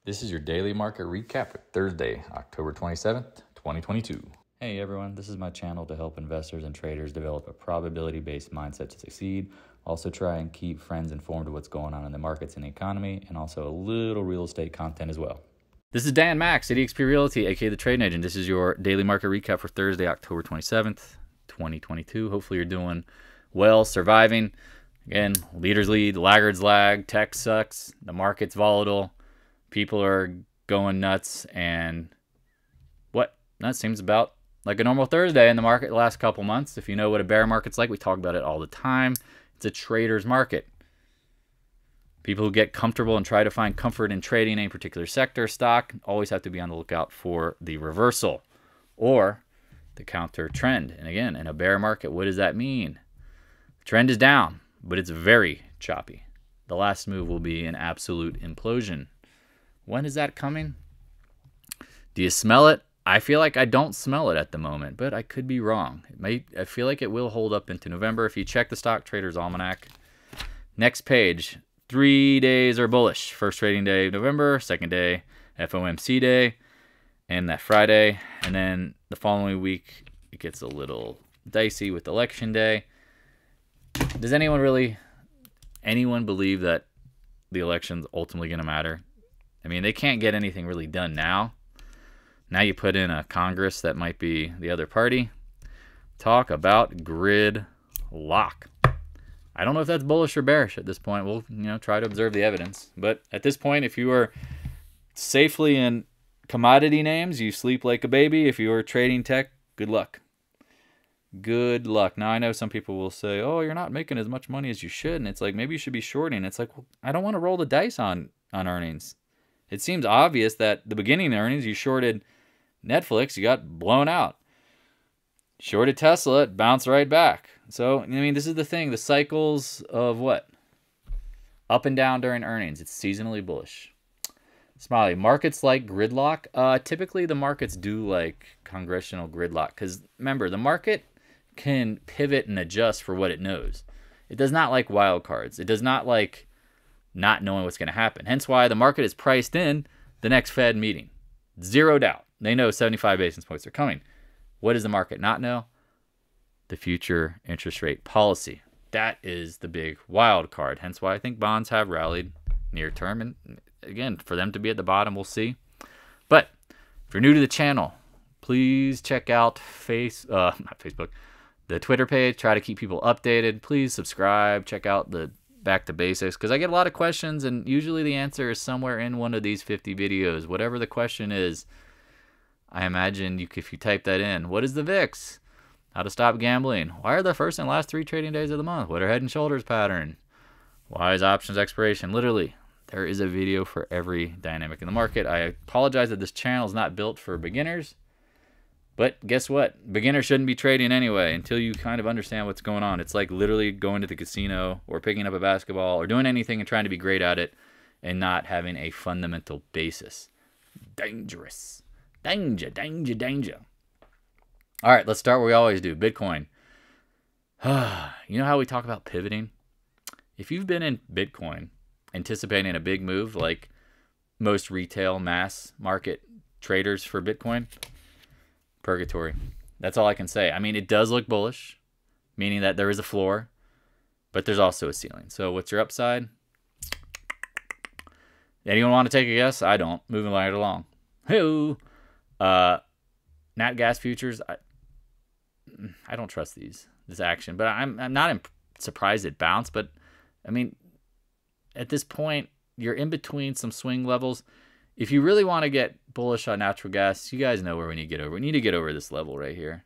This is your daily market recap for Thursday, October 27th, 2022. Hey everyone, this is my channel to help investors and traders develop a probability-based mindset to succeed. Also try and keep friends informed of what's going on in the markets and the economy, and also a little real estate content as well. This is Dan Max, CDXP Realty, aka the Trading Agent. This is your daily market recap for Thursday, October 27th, 2022. Hopefully you're doing well, surviving. Again, leaders lead, laggards lag, tech sucks, the market's volatile. People are going nuts, and that seems about like a normal Thursday in the market the last couple months. If you know what a bear market's like, we talk about it all the time. It's a trader's market. People who get comfortable and try to find comfort in trading a particular sector, stock, always have to be on the lookout for the reversal or the counter trend. And again, in a bear market, what does that mean? The trend is down, but it's very choppy. The last move will be an absolute implosion. When is that coming? Do you smell it? I feel like I don't smell it at the moment, but I could be wrong. I feel like it will hold up into November. If you check the Stock Trader's Almanac, next page, 3 days are bullish. First trading day of November, second day FOMC day, and that Friday. And then the following week, it gets a little dicey with election day. Does anyone believe that the election's ultimately going to matter? I mean, they can't get anything really done now. Now you put in a Congress that might be the other party. Talk about gridlock. I don't know if that's bullish or bearish at this point. We'll try to observe the evidence. But at this point, if you are safely in commodity names, you sleep like a baby. If you are trading tech, good luck. Good luck. Now, I know some people will say, oh, you're not making as much money as you should. And it's like, maybe you should be shorting. It's like, well, I don't want to roll the dice on earnings. It seems obvious that the beginning of the earnings, you shorted Netflix, you got blown out. Shorted Tesla, it bounced right back. So, I mean, this is the thing. The cycles of what? Up and down during earnings. It's seasonally bullish. Smiley, markets like gridlock. Typically, the markets do like congressional gridlock. Because, remember, the market can pivot and adjust for what it knows. It does not like wild cards. It does not like not knowing what's going to happen. Hence why the market is priced in the next Fed meeting. Zero doubt. They know 75 basis points are coming. What does the market not know? The future interest rate policy. That is the big wild card. Hence why I think bonds have rallied near term. And again, for them to be at the bottom, we'll see. But if you're new to the channel, please check out not Facebook, the Twitter page. Try to keep people updated. Please subscribe. Check out the Back to Basics, because I get a lot of questions, and usually the answer is somewhere in one of these 50 videos. Whatever the question is, I imagine if you type that in. What is the VIX? How to stop gambling? Why are the first and last 3 trading days of the month? What are head and shoulders pattern? Why is options expiration? Literally, there is a video for every dynamic in the market. I apologize that this channel is not built for beginners. But guess what? Beginners shouldn't be trading anyway until you kind of understand what's going on. It's like literally going to the casino or picking up a basketball or doing anything and trying to be great at it and not having a fundamental basis. Dangerous. Danger, danger, danger. All right, let's start where we always do. Bitcoin. You know how we talk about pivoting? If you've been in Bitcoin anticipating a big move like most retail mass market traders for Bitcoin, purgatory. That's all I can say. I mean, it does look bullish, meaning that there is a floor, but there's also a ceiling. So what's your upside? Anyone want to take a guess? I don't. Moving right along. Hey, nat gas futures. I don't trust this action, but I'm not surprised it bounced. But I mean, at this point, you're in between some swing levels. If you really want to get bullish on natural gas, you guys know where we need to get over. We need to get over this level right here.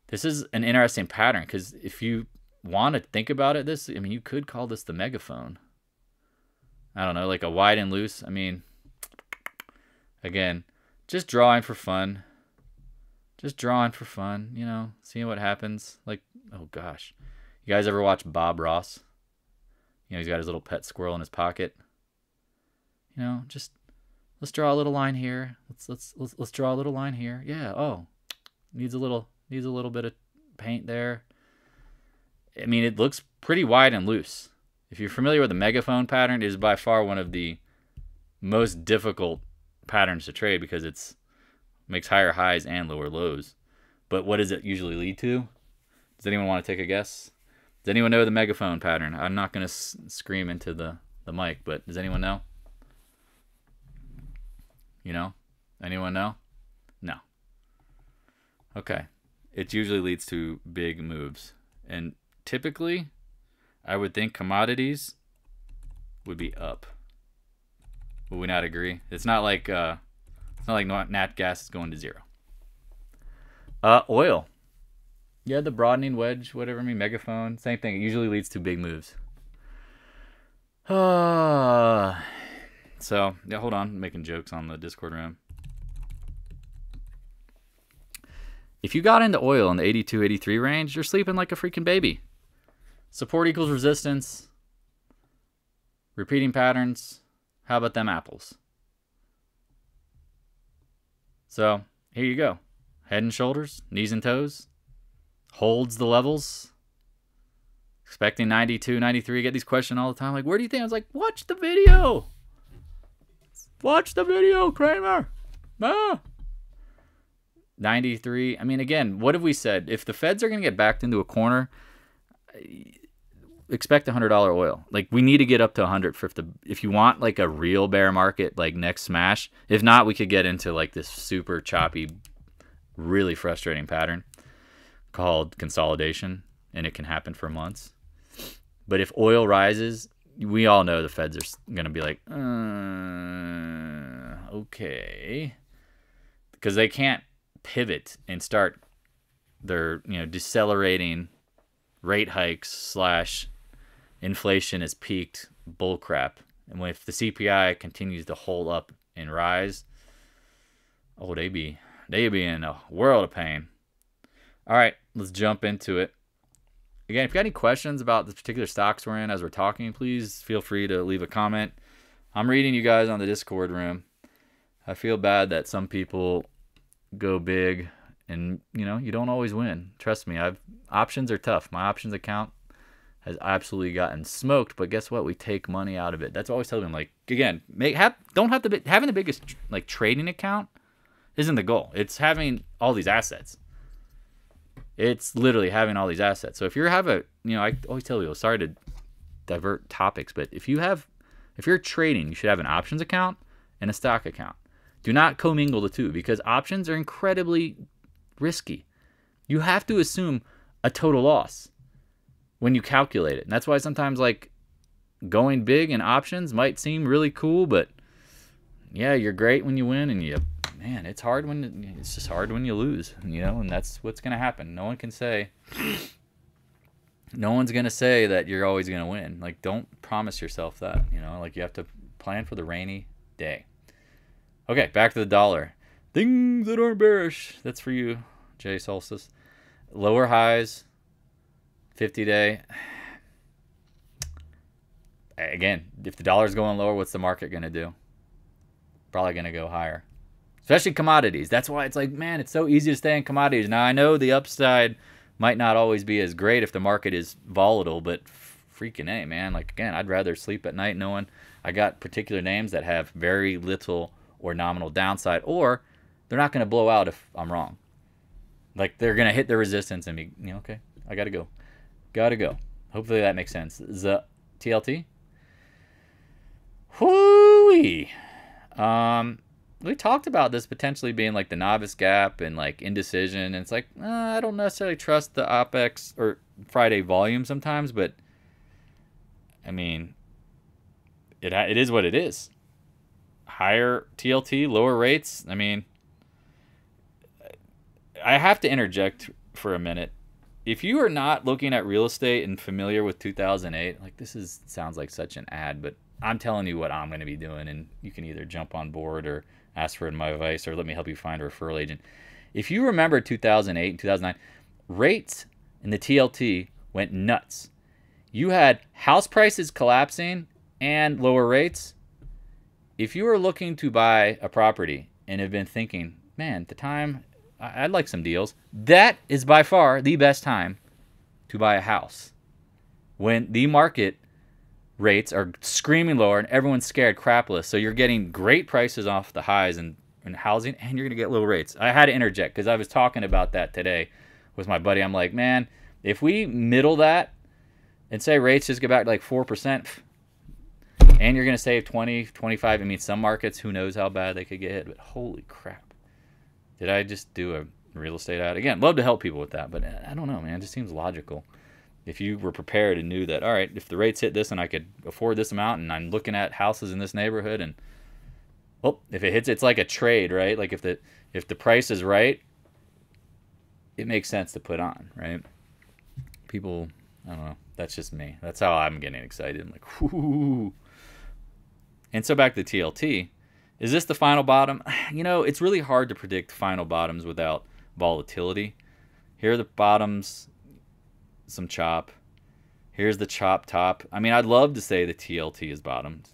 This is an interesting pattern, because if you want to think about it, I mean, you could call this the megaphone. I don't know, like a wide and loose. I mean, again, just drawing for fun. Just drawing for fun, seeing what happens. Like, oh gosh. You guys ever watch Bob Ross? He's got his little pet squirrel in his pocket. Just let's draw a little line here. Let's draw a little line here. Yeah. Oh, needs a little bit of paint there. I mean, it looks pretty wide and loose. If you're familiar with the megaphone pattern, it is by far one of the most difficult patterns to trade because it's makes higher highs and lower lows. But what does it usually lead to? Does anyone want to take a guess? Does anyone know the megaphone pattern? I'm not going to scream into the mic, but does anyone know? You know? Anyone know? No. Okay. It usually leads to big moves. And typically, I would think commodities would be up. Would we not agree? It's not like nat gas is going to zero. Oil. Yeah, the broadening wedge, whatever, megaphone, same thing. It usually leads to big moves. So, yeah, hold on. I'm making jokes on the Discord room. If you got into oil in the 82, 83 range, you're sleeping like a freaking baby. Support equals resistance. Repeating patterns. How about them apples? So, here you go. Head and shoulders, knees and toes. Holds the levels. Expecting 92, 93. Get these questions all the time. Like, where do you think? I was like, watch the video. Watch the video, Kramer. 93. I mean, again, what have we said? If the Feds are going to get backed into a corner, expect $100 oil. Like, we need to get up to 100 if you want like a real bear market, like next smash. If not, we could get into like this super choppy, really frustrating pattern called consolidation, and it can happen for months. But if oil rises, we all know the Feds are going to be like, okay, because they can't pivot and start their decelerating rate hikes / inflation is peaked bullcrap. And if the CPI continues to hold up and rise, oh, they be in a world of pain. All right, let's jump into it. Again, if you got any questions about the particular stocks we're in as we're talking, please feel free to leave a comment. I'm reading you guys on the Discord room. I feel bad that some people go big and, you don't always win. Trust me, options are tough. My options account has absolutely gotten smoked, but guess what? We take money out of it. That's what I always tell them. Like, again, having the biggest like trading account isn't the goal. It's having all these assets. It's literally having all these assets. So if you have I always tell people, sorry to divert topics, but if you're trading, you should have an options account and a stock account. Do not commingle the two because options are incredibly risky. You have to assume a total loss when you calculate it. And that's why sometimes like going big in options might seem really cool, but yeah, you're great when you win, and it's hard it's just hard when you lose, and that's what's going to happen. No one's going to say that you're always going to win. Like, don't promise yourself that, like you have to plan for the rainy day. Okay, back to the dollar. Things that aren't bearish. That's for you, Jay Solstice. Lower highs, 50-day. Again, if the dollar's going lower, what's the market going to do? Probably going to go higher. Especially commodities. That's why it's like, man, it's so easy to stay in commodities. Now, I know the upside might not always be as great if the market is volatile, but freaking A, man. Like, again, I'd rather sleep at night knowing I got particular names that have very little or nominal downside, or they're not going to blow out if I'm wrong. Like, they're going to hit the resistance and be, okay, I got to go. Got to go. Hopefully that makes sense. The TLT? Whoo-wee. We talked about this potentially being like the novice gap and like indecision. And it's like, I don't necessarily trust the OPEX or Friday volume sometimes, but I mean, it is what it is. Higher TLT, lower rates. I mean, I have to interject for a minute. If you are not looking at real estate and familiar with 2008, like sounds like such an ad, but I'm telling you what I'm going to be doing, and you can either jump on board or ask for my advice or let me help you find a referral agent. If you remember 2008 and 2009, rates in the TLT went nuts. You had house prices collapsing and lower rates. If you are looking to buy a property and have been thinking, man, at the time, I'd like some deals, that is by far the best time to buy a house. When the market rates are screaming lower and everyone's scared crapless. So you're getting great prices off the highs in housing, and you're going to get low rates. I had to interject because I was talking about that today with my buddy. I'm like, man, if we middle that and say rates just get back to like 4%, and you're going to save 20, 25. I mean, some markets, who knows how bad they could get hit, but holy crap. Did I just do a real estate ad? Again, love to help people with that, but I don't know, man. It just seems logical. If you were prepared and knew that, all right, if the rates hit this and I could afford this amount and I'm looking at houses in this neighborhood and, well, if it hits, it's like a trade, right? Like if the price is right, it makes sense to put on, right? People, I don't know. That's just me. That's how I'm getting excited. I'm like, whoo. And so back to TLT. Is this the final bottom? You know, it's really hard to predict final bottoms without volatility. Here are the bottoms, some chop. Here's the chop top. I mean, I'd love to say the TLT is bottomed,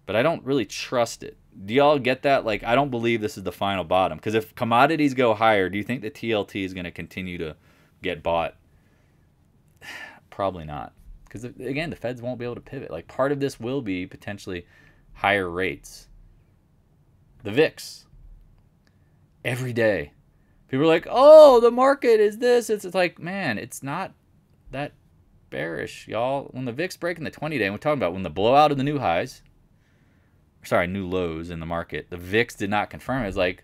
but I don't really trust it. Do y'all get that? Like, I don't believe this is the final bottom, because if commodities go higher, do you think the TLT is going to continue to get bought? Probably not. Because, again, the feds won't be able to pivot. Like, part of this will be potentially higher rates. The VIX. Every day. People are like, oh, the market is this. It's like, man, it's not that bearish, y'all. When the VIX breaking the 20-day, and we're talking about when the blowout of the new highs, sorry, new lows in the market, the VIX did not confirm it. It's like,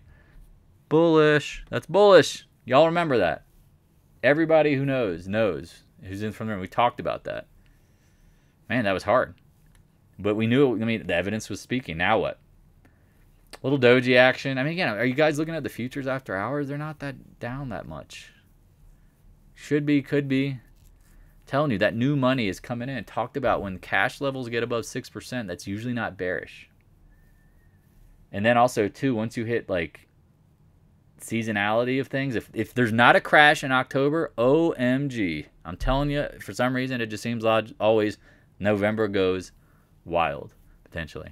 bullish. That's bullish. Y'all remember that. Everybody who knows, who's in from the room. We talked about that. Man, that was hard. But we knew, I mean, the evidence was speaking. Now what? Little doji action. I mean, again, are you guys looking at the futures after hours? They're not that down that much. Should be, could be. Telling you, that new money is coming in. Talked about when cash levels get above 6%, that's usually not bearish. And then also, too, once you hit, like, seasonality of things, if there's not a crash in October, OMG. I'm telling you, for some reason, it just seems always November goes wild, potentially.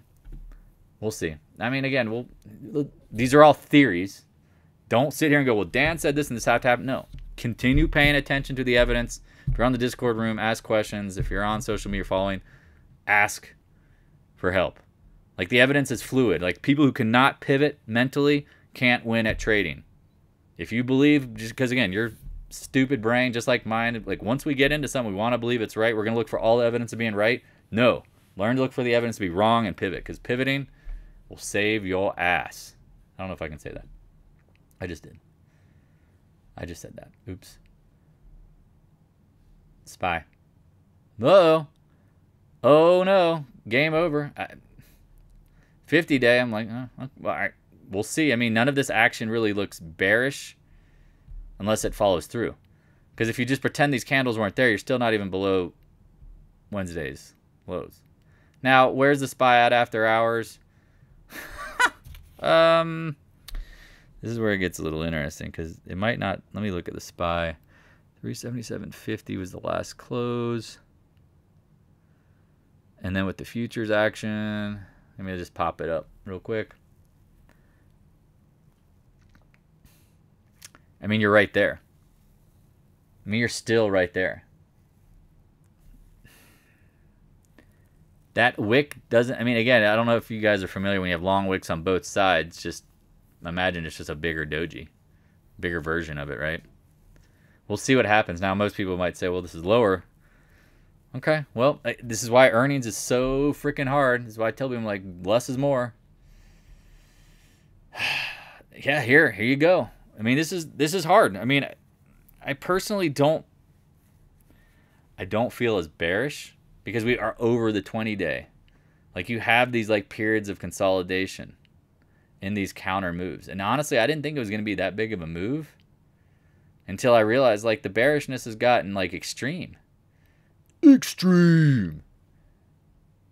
We'll see. I mean, again, these are all theories. Don't sit here and go, well, Dan said this and this had to happen. No. Continue paying attention to the evidence. If you're on the Discord room, ask questions. If you're on social media following, ask for help. Like, the evidence is fluid. Like, people who cannot pivot mentally can't win at trading. If you believe, just because, again, your stupid brain, just like mine, like, once we get into something, we want to believe it's right, we're going to look for all the evidence of being right. No. Learn to look for the evidence to be wrong and pivot, because pivoting will save your ass. I don't know if I can say that. I just did. I just said that. Oops. SPY. Uh-oh. Oh, no. Game over. 50-day, I'm like, well, all right. We'll see. I mean, none of this action really looks bearish unless it follows through. Because if you just pretend these candles weren't there, you're still not even below Wednesday's lows. Now, where's the SPY at after hours? This is where it gets a little interesting, because it might not. Let me look at the SPY. 377.50 was the last close. And then with the futures action, let me just pop it up real quick. I mean, you're right there. I mean, you're still right there. That wick doesn't, I mean, again, I don't know if you guys are familiar when you have long wicks on both sides. Just imagine it's just a bigger doji, bigger version of it, right? We'll see what happens. Now, most people might say, well, this is lower. Okay, well, this is why earnings is so freaking hard. This is why I tell people, like, less is more. Yeah, here you go. I mean, this is hard. I mean, I personally don't feel as bearish because we are over the 20-day. Like, you have these, like, periods of consolidation in these counter moves. And honestly, I didn't think it was going to be that big of a move until I realized, like, the bearishness has gotten, like, extreme. Extreme.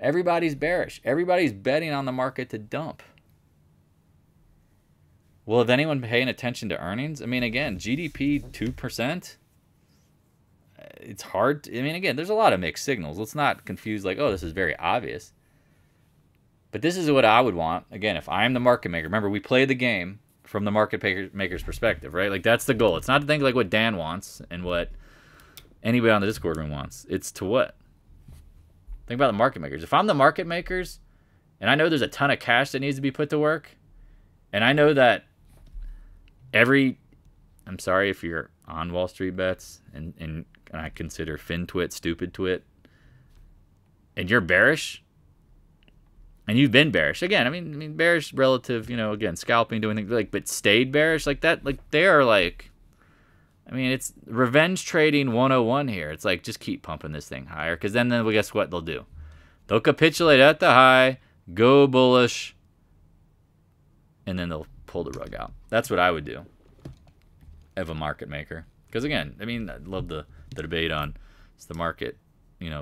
Everybody's bearish. Everybody's betting on the market to dump. Well, is anyone paying attention to earnings? I mean, again, GDP 2%. It's hard. I mean, again, there's a lot of mixed signals. Let's not confuse, like, oh, this is very obvious. But this is what I would want. Again, if I'm the market maker. Remember, we play the game from the market maker's perspective, right? Like, that's the goal. It's not to think like what Dan wants and what anybody on the Discord room wants. It's to what? Think about the market makers. If I'm the market makers, and I know there's a ton of cash that needs to be put to work, and I know that I'm sorry if you're on Wall Street bets, and I consider FinTwit stupid twit, and you're bearish, and you've been bearish. Again, I mean bearish relative, again, scalping, doing things like, but stayed bearish like that. Like, they are like, it's revenge trading 101 here. It's like, just keep pumping this thing higher, because then guess what they'll do? They'll capitulate at the high, go bullish, and then they'll pull the rug out. That's what I would do of a market maker. Because again, I love the debate on, is the market,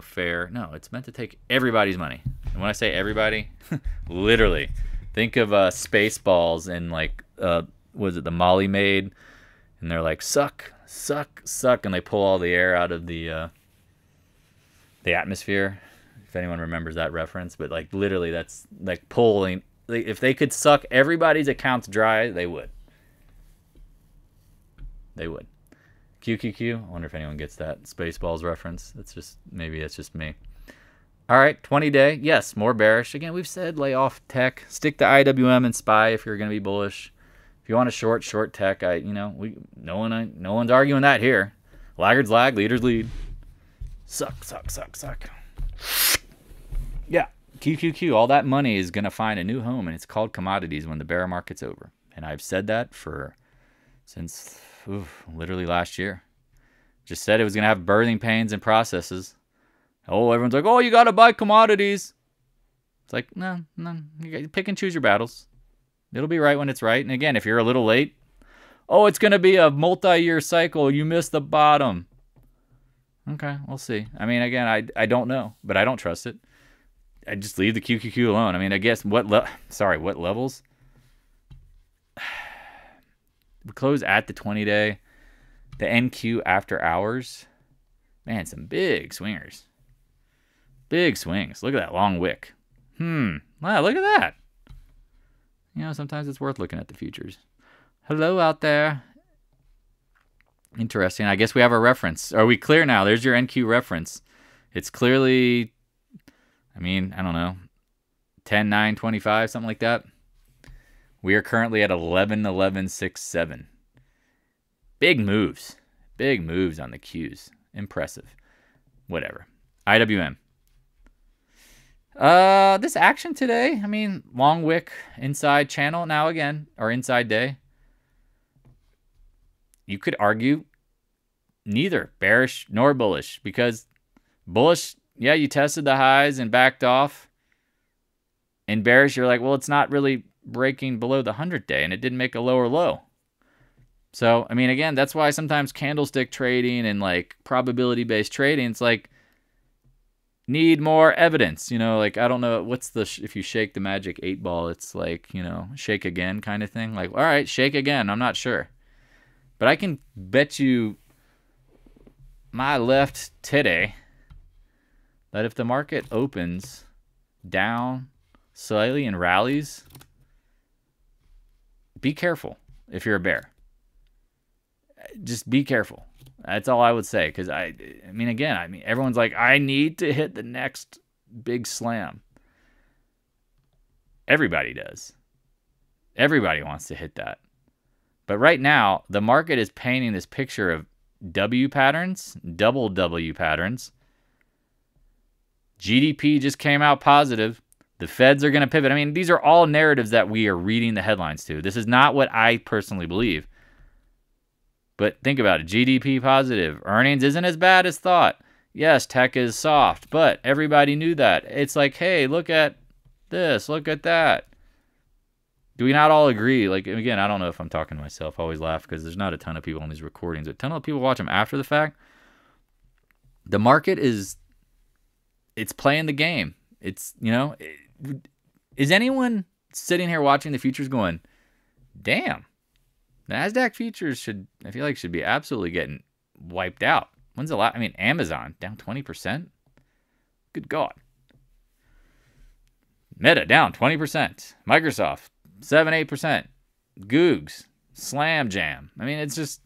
fair? No, it's meant to take everybody's money. And when I say everybody, literally, think of Spaceballs and like, was it the Molly Maid? And they're like, suck, suck, suck, and they pull all the air out of the atmosphere. If anyone remembers that reference, but like literally, that's like pulling. Like, if they could suck everybody's accounts dry, they would. They would. QQQ. I wonder if anyone gets that Spaceballs reference. Maybe it's just me. All right, 20-day. Yes, more bearish. Again, we've said lay off tech. Stick to IWM and SPY if you're going to be bullish. If you want to short tech. No one's arguing that here. Laggards lag, leaders lead. Suck, suck, suck, suck. Yeah, QQQ. All that money is going to find a new home, and it's called commodities when the bear market's over. And I've said that since literally last year. Just said it was going to have birthing pains and processes. Oh, everyone's like, oh, you got to buy commodities. It's like, no. You got to pick and choose your battles. It'll be right when it's right. And again, if you're a little late, oh, it's going to be a multi-year cycle. You missed the bottom. Okay, we'll see. Again, I don't know, but I don't trust it. I just leave the QQQ alone. I guess what levels? We close at the 20-day. The NQ after hours. Man, some big swingers. Big swings. Look at that long wick. Wow, look at that. Sometimes it's worth looking at the futures. Hello out there. Interesting. I guess we have a reference. Are we clear now? There's your NQ reference. It's clearly, I don't know, 10-9-25, something like that. We are currently at 11-11-6-7. Big moves. Big moves on the Qs. Impressive. Whatever. IWM. This action today, long wick, inside channel now again, or inside day. You could argue neither bearish nor bullish, because bullish, yeah, you tested the highs and backed off. And bearish, you're like, well, it's not really breaking below the 100-day, and it didn't make a lower low. So, again, that's why sometimes candlestick trading and like probability-based trading, it's like, need more evidence. Like, I don't know, if you shake the magic 8 ball, it's like, shake again kind of thing. Like, all right, shake again. I'm not sure. But I can bet you my left today that if the market opens down slightly and rallies, be careful if you're a bear. Just be careful. That's all I would say. Because, everyone's like, I need to hit the next big slam. Everybody does. Everybody wants to hit that. But right now, the market is painting this picture of W patterns, double W patterns. GDP just came out positive. The Feds are going to pivot. These are all narratives that we are reading the headlines to. This is not what I personally believe. But think about it. GDP positive. Earnings isn't as bad as thought. Yes, tech is soft, but everybody knew that. It's like, hey, look at this. Look at that. Do we not all agree? Like, again, I don't know if I'm talking to myself. I always laugh because there's not a ton of people on these recordings. A ton of people watch them after the fact. The market it's playing the game. It's, is anyone sitting here watching the futures going, damn, NASDAQ futures should be absolutely getting wiped out. When's the last? Amazon down 20%. Good God. Meta down 20%. Microsoft 7-8%. Googs, Slam Jam. It's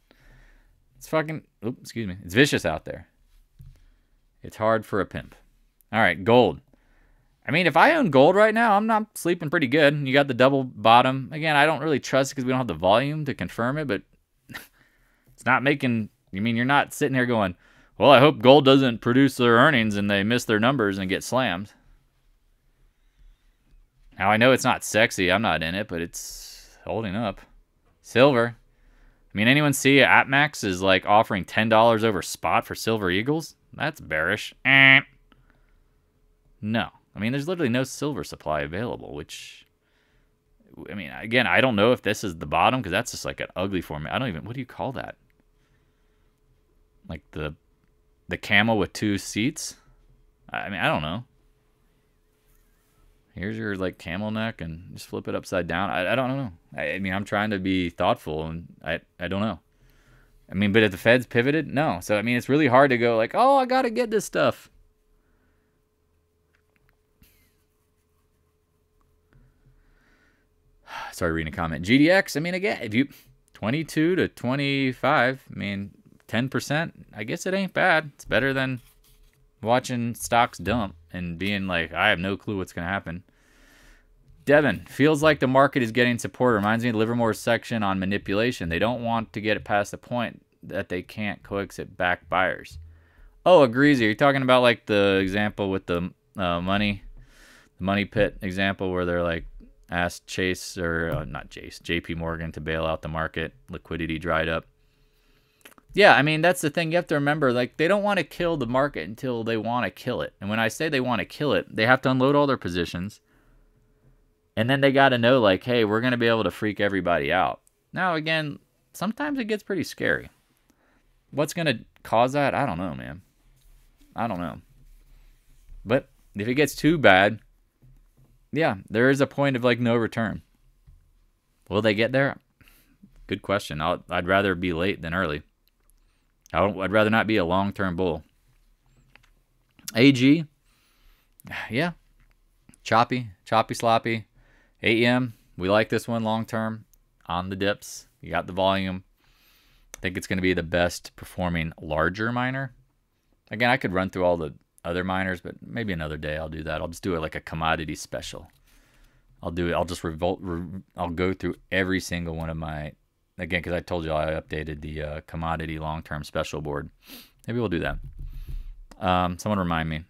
fucking. It's vicious out there. It's hard for a pimp. All right, gold. I mean, if I own gold right now, I'm not sleeping pretty good. You got the double bottom. Again, I don't really trust it because we don't have the volume to confirm it, but it's not making, I mean, you're not sitting here going, well, I hope gold doesn't produce their earnings and they miss their numbers and get slammed. Now, I know it's not sexy. I'm not in it, but it's holding up. Silver. I mean, anyone see AppMax is like offering $10 over spot for Silver Eagles? That's bearish. No. I mean, there's literally no silver supply available, which, I mean, again, I don't know if this is the bottom because that's just like an ugly form. I don't even, what do you call that? Like the camel with 2 seats? I mean, I don't know. Here's your like camel neck and just flip it upside down. I don't know. I mean, I'm trying to be thoughtful and I don't know. I mean, but if the Fed's pivoted, no. So, I mean, it's really hard to go like, oh, I got to get this stuff. Sorry, reading a comment. GDX, I mean, again, if you 22 to 25, I mean, 10%, I guess it ain't bad. It's better than watching stocks dump and being like, I have no clue what's going to happen. Devin, feels like the market is getting support. Reminds me of Livermore's section on manipulation. They don't want to get it past the point that they can't coax back buyers. Oh, agrees. Are you talking about like the example with the money pit example where they're like, asked Chase, or not Chase, JP Morgan to bail out the market. Liquidity dried up. Yeah, I mean, that's the thing. You have to remember, like, they don't want to kill the market until they want to kill it. And when I say they want to kill it, they have to unload all their positions. And then they got to know, like, hey, we're going to be able to freak everybody out. Now, again, sometimes it gets pretty scary. What's going to cause that? I don't know, man. I don't know. But if it gets too bad, yeah, there is a point of like no return. Will they get there? Good question. I'd rather be late than early. I'd rather not be a long-term bull. AG, yeah, choppy, sloppy. AEM, we like this one long-term on the dips. You got the volume. I think it's going to be the best performing larger miner. Again, I could run through all the other miners, but maybe another day I'll do that. I'll just do it like a commodity special. I'll do it. I'll just I'll go through every single one of my, again, because I told you I updated the commodity long-term special board. Maybe we'll do that. Someone remind me.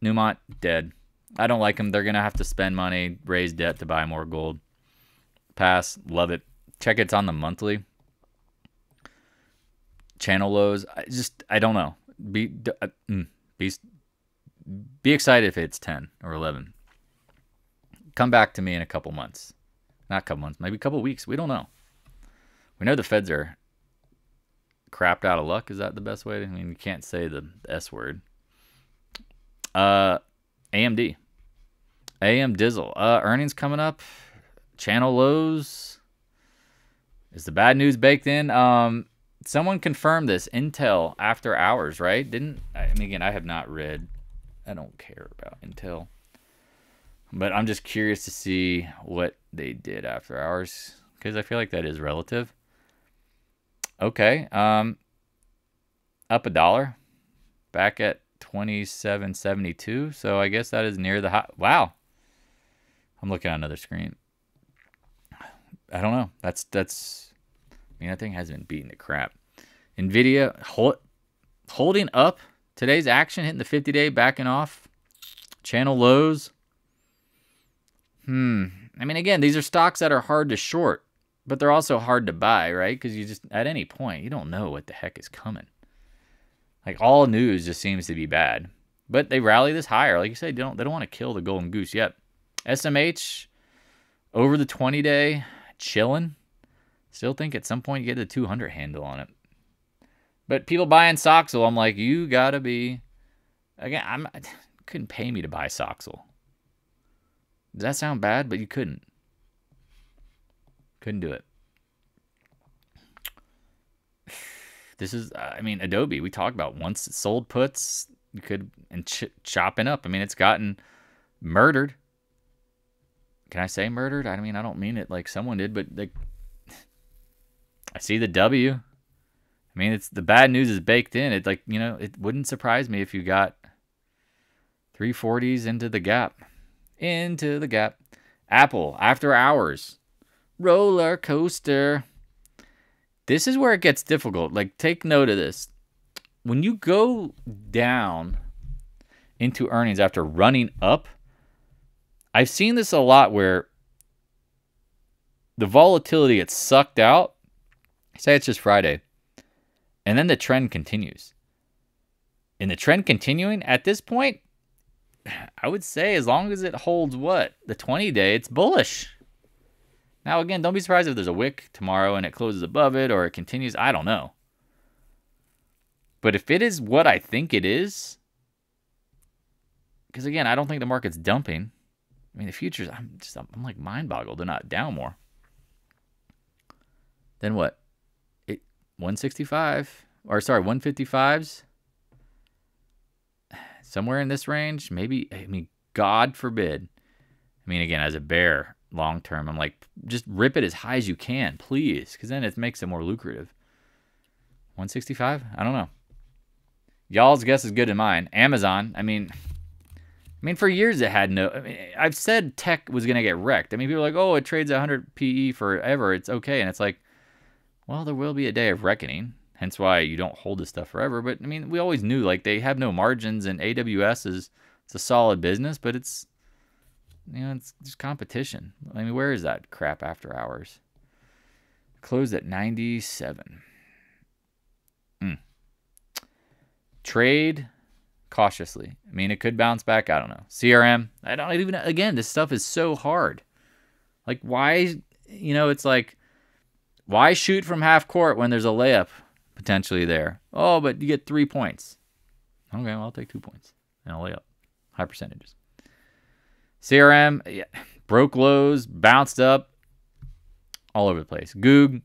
Newmont, dead. I don't like them. They're going to have to spend money, raise debt to buy more gold. PAAS, love it. Check it's on the monthly. Channel lows. I don't know. Be excited if it's 10 or 11. Come back to me in a couple months. Not a couple months, maybe a couple weeks. We don't know. We know the Feds are crapped out of luck. Is that the best way? I mean, you can't say the S word. AMD. AM Dizzle. Earnings coming up. Channel lows. Is the bad news baked in? Someone confirmed this. Intel after hours, right? I mean, again, I have not read. I don't care about Intel. But I'm just curious to see what they did after hours, because I feel like that is relative. Okay. Up $1. Back at 27.72. So I guess that is near the high. Wow. I'm looking at another screen. I don't know. That's I mean, that thing has been beaten to crap. NVIDIA holding up. Today's action hitting the 50-day, backing off. Channel lows. I mean, again, these are stocks that are hard to short, but they're also hard to buy, right? Because you just, at any point, you don't know what the heck is coming. Like, all news just seems to be bad. But they rally this higher. Like you said, they don't want to kill the golden goose yet. SMH, over the 20-day, chilling. Still think at some point you get the 200 handle on it. But people buying Soxel, I'm like, you got to be... Again, couldn't pay me to buy Soxel. Does that sound bad? But you couldn't. Couldn't do it. This is, I mean, Adobe, we talked about once it sold puts, you could, and chopping up. I mean, it's gotten murdered. Can I say murdered? I mean, I don't mean it like someone did, but like, I see the W. I mean, it's the bad news is baked in. It's like, you know, it wouldn't surprise me if you got 340s into the gap. Into the gap. Apple, after hours. Roller coaster. This is where it gets difficult. Like, take note of this. When you go down into earnings after running up, I've seen this a lot where the volatility gets sucked out. Say it's just Friday. And then the trend continues. And the trend continuing at this point, I would say as long as it holds what? The 20-day, it's bullish. Now, again, don't be surprised if there's a wick tomorrow and it closes above it or it continues. I don't know. But if it is what I think it is, because, again, I don't think the market's dumping. I mean, the futures, I'm like mind-boggled. They're not down more. Then what? 165, or sorry, 155s. Somewhere in this range, maybe. I mean, God forbid. I mean, again, as a bear, long term, I'm like, just rip it as high as you can, please, because then it makes it more lucrative. 165? I don't know. Y'all's guess is good in mine. Amazon, I mean, for years it had no. I mean, I've said tech was gonna get wrecked. I mean, people are like, oh, it trades 100 PE forever. It's okay, and it's like, well, there will be a day of reckoning. Hence why you don't hold this stuff forever. But, I mean, we always knew, like, they have no margins, and AWS it's a solid business, but it's, it's just competition. I mean, where is that crap after hours? Closed at 97. Trade cautiously. I mean, it could bounce back. I don't know. CRM, I don't even, again, this stuff is so hard. Like, why, it's like, why shoot from half court when there's a layup potentially there? Oh, but you get 3 points. Okay, well, I'll take 2 points and I'll lay up. High percentages. CRM, yeah, broke lows, bounced up, all over the place. Goog,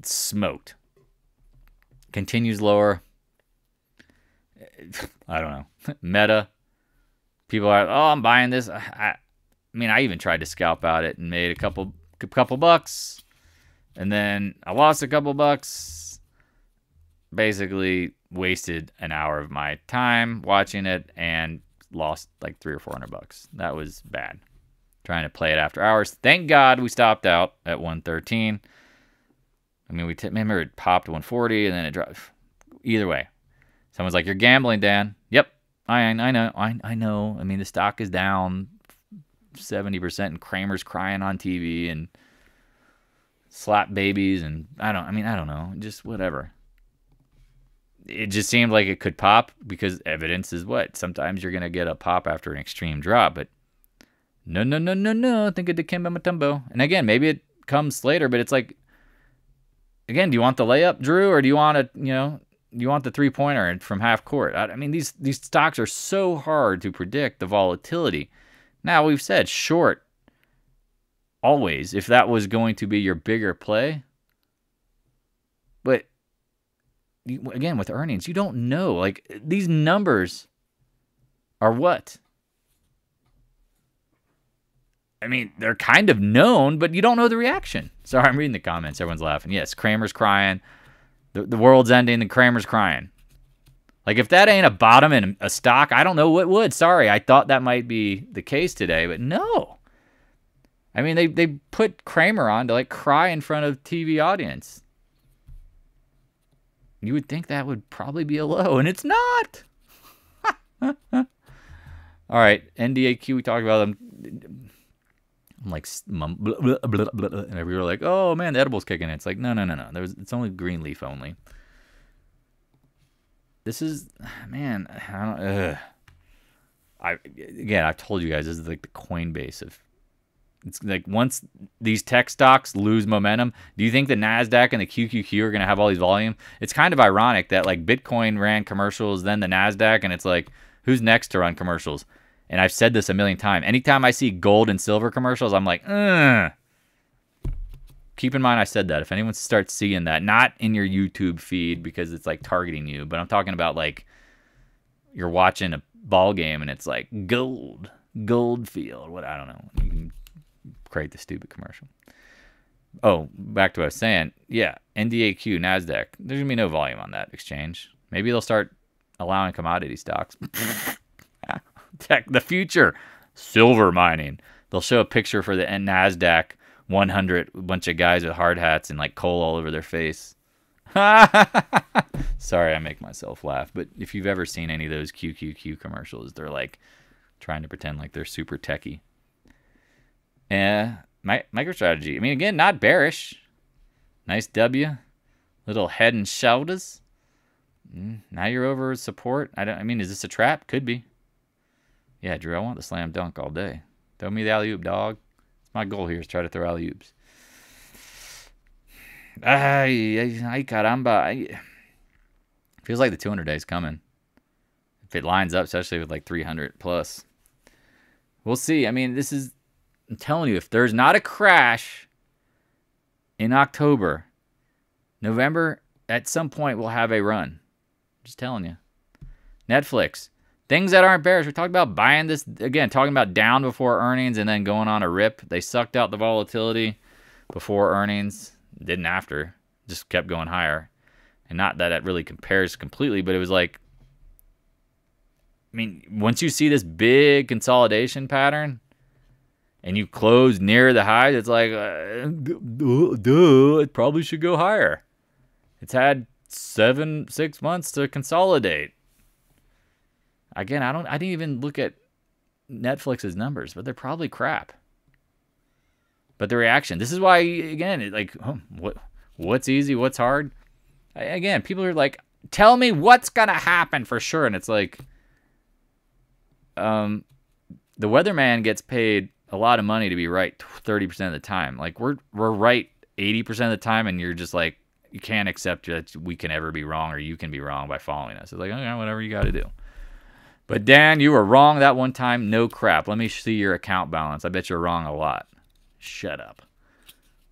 smoked. Continues lower. I don't know. Meta, people are, oh, I'm buying this. I mean, I even tried to scalp out it and made a couple bucks. And then I lost a couple bucks. Basically wasted an hour of my time watching it and lost like $300 or $400. That was bad. Trying to play it after hours. Thank God we stopped out at 113. I mean, remember it popped 140 and then it dropped. Either way, someone's like, "You're gambling, Dan." Yep, I know. I know. I mean, the stock is down 70%, and Kramer's crying on TV and slap babies, and I don't know, just whatever. It just seemed like it could pop because evidence is what? Sometimes you're going to get a pop after an extreme drop, but no. Think of Dikembe Mutombo. And again, maybe it comes later, but it's like, again, do you want the layup, Drew, or do you want do you want the three-pointer from half court? I mean, these stocks are so hard to predict the volatility. Now, we've said short always, if that was going to be your bigger play. But, again, with earnings, you don't know. Like, these numbers are what? I mean, they're kind of known, but you don't know the reaction. Sorry, I'm reading the comments. Everyone's laughing. Yes, Kramer's crying. The world's ending and Kramer's crying. Like, if that ain't a bottom in a stock, I don't know what would. Sorry, I thought that might be the case today, but no. I mean, they put Kramer on to, like, cry in front of TV audience. You would think that would probably be a low, and it's not. All right, NDAQ, we talked about them. I'm like, blah, blah, blah, blah, and we were like, oh, man, the edible's kicking in. It's like, no. It's only green leaf only. This is, man, I've told you guys, this is like the Coinbase of, it's like once these tech stocks lose momentum, do you think the NASDAQ and the QQQ are going to have all these volume? It's kind of ironic that like Bitcoin ran commercials, then the NASDAQ, and it's like, who's next to run commercials? And I've said this a million times. Anytime I see gold and silver commercials, I'm like, ugh. Keep in mind I said that. If anyone starts seeing that, not in your YouTube feed because it's like targeting you, but I'm talking about like you're watching a ball game and it's like gold field. What, I don't know. You can create the stupid commercial. Oh, back to what I was saying. Yeah, NDAQ, NASDAQ. There's going to be no volume on that exchange. Maybe they'll start allowing commodity stocks. the future. Silver mining. They'll show a picture for the NASDAQ 100, a bunch of guys with hard hats and like coal all over their face. Sorry, I make myself laugh. But if you've ever seen any of those QQQ commercials, they're like trying to pretend like they're super techie. MicroStrategy. I mean, again, not bearish. Nice W. Little head and shoulders. Now you're over support. I mean, is this a trap? Could be. Yeah, Drew, I want the slam dunk all day. Throw me the alley-oop, dog. It's my goal here is try to throw alley-oops. Ay, caramba. Feels like the 200 day is coming. If it lines up, especially with like 300 plus. We'll see. I mean, this is... I'm telling you, if there's not a crash in October, November, at some point we'll have a run. Just telling you. Netflix. Things that aren't bearish. We talked about buying this, again, talking about down before earnings and then going on a rip. They sucked out the volatility before earnings. Didn't after. Just kept going higher. And not that it really compares completely, but it was like, I mean, once you see this big consolidation pattern and you close near the highs, it's like, it probably should go higher. It's had 6 months to consolidate. Again, I didn't even look at Netflix's numbers, but they're probably crap. But the reaction, this is why, again, like, what's easy, what's hard? Again, people are like, tell me what's gonna happen for sure, and it's like, the weatherman gets paid a lot of money to be right 30% of the time. Like we're right 80% of the time, and you're just like, you can't accept that we can ever be wrong or you can be wrong by following us. It's like, okay, whatever you got to do. But Dan, you were wrong that one time. No crap. Let me see your account balance. I bet you're wrong a lot. Shut up.